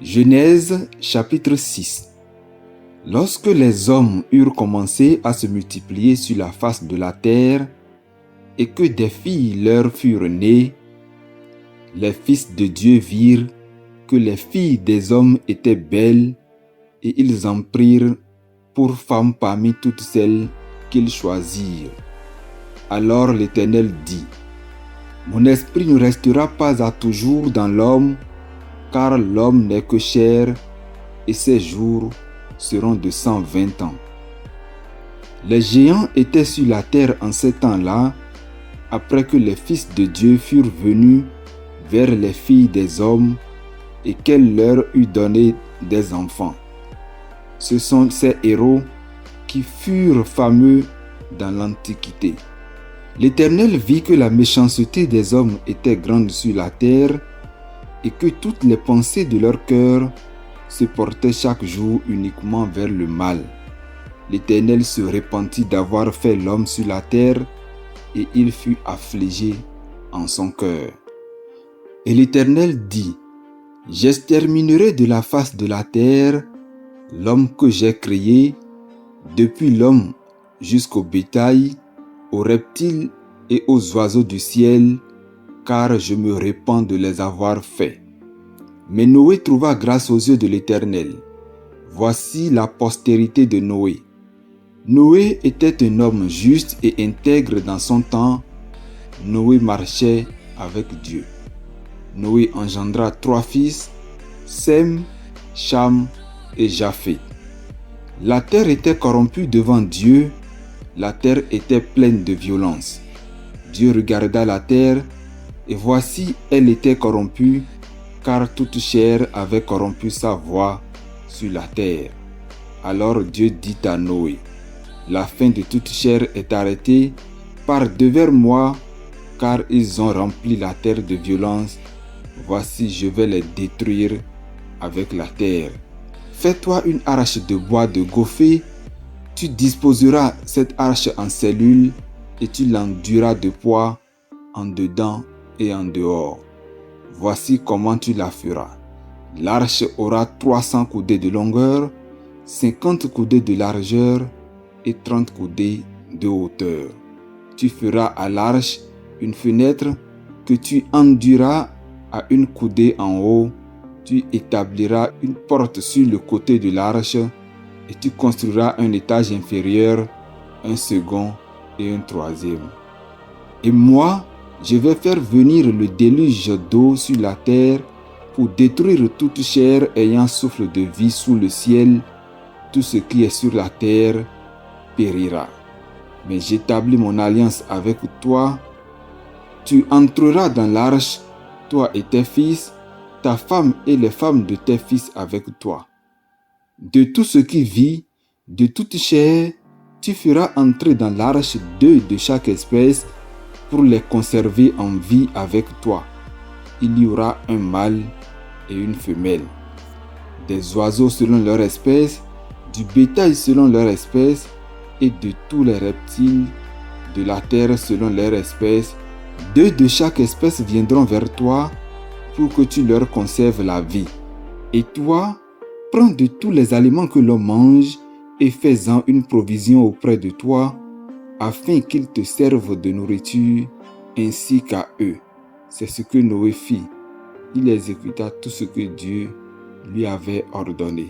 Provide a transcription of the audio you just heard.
Genèse chapitre 6. Lorsque les hommes eurent commencé à se multiplier sur la face de la terre et que des filles leur furent nées, les fils de Dieu virent que les filles des hommes étaient belles et ils en prirent pour femmes parmi toutes celles qu'ils choisirent. Alors l'Éternel dit: Mon esprit ne restera pas à toujours dans l'homme, car l'homme n'est que chair et ses jours seront de 120 ans. Les géants étaient sur la terre en ces temps-là, après que les fils de Dieu furent venus vers les filles des hommes et qu'elle leur eut donné des enfants. Ce sont ces héros qui furent fameux dans l'Antiquité. L'Éternel vit que la méchanceté des hommes était grande sur la terre et que toutes les pensées de leur cœur se portaient chaque jour uniquement vers le mal. L'Éternel se repentit d'avoir fait l'homme sur la terre et il fut affligé en son cœur. Et l'Éternel dit: J'exterminerai de la face de la terre l'homme que j'ai créé, depuis l'homme jusqu'au bétail, aux reptiles et aux oiseaux du ciel, car je me répands de les avoir faits. Mais Noé trouva grâce aux yeux de l'Éternel. Voici la postérité de Noé. Noé était un homme juste et intègre dans son temps. Noé marchait avec Dieu. Noé engendra 3 fils, Sem, Cham et Japheth. La terre était corrompue devant Dieu, la terre était pleine de violence. Dieu regarda la terre, et voici elle était corrompue, car toute chair avait corrompu sa voie sur la terre. Alors Dieu dit à Noé: La fin de toute chair est arrêtée par devers moi, car ils ont rempli la terre de violence. Voici, je vais les détruire avec la terre. Fais-toi une arche de bois de gopher. Tu disposeras cette arche en cellules et tu l'enduiras de poids en dedans et en dehors. Voici comment tu la feras. L'arche aura 300 coudées de longueur, 50 coudées de largeur et 30 coudées de hauteur. Tu feras à l'arche une fenêtre que tu enduiras à une coudée en haut. Tu établiras une porte sur le côté de l'arche et tu construiras un étage inférieur, un second et un troisième. Et moi, je vais faire venir le déluge d'eau sur la terre pour détruire toute chair ayant souffle de vie sous le ciel. Tout ce qui est sur la terre périra. Mais j'établis mon alliance avec toi. Tu entreras dans l'arche, toi et tes fils, ta femme et les femmes de tes fils avec toi. De tout ce qui vit, de toute chair, tu feras entrer dans l'arche 2 de chaque espèce pour les conserver en vie avec toi. Il y aura un mâle et une femelle. Des oiseaux selon leur espèce, du bétail selon leur espèce et de tous les reptiles de la terre selon leur espèce. 2 de chaque espèce viendront vers toi pour que tu leur conserves la vie. Et toi, prends de tous les aliments que l'on mange et fais-en une provision auprès de toi, afin qu'ils te servent de nourriture ainsi qu'à eux. C'est ce que Noé fit. Il exécuta tout ce que Dieu lui avait ordonné.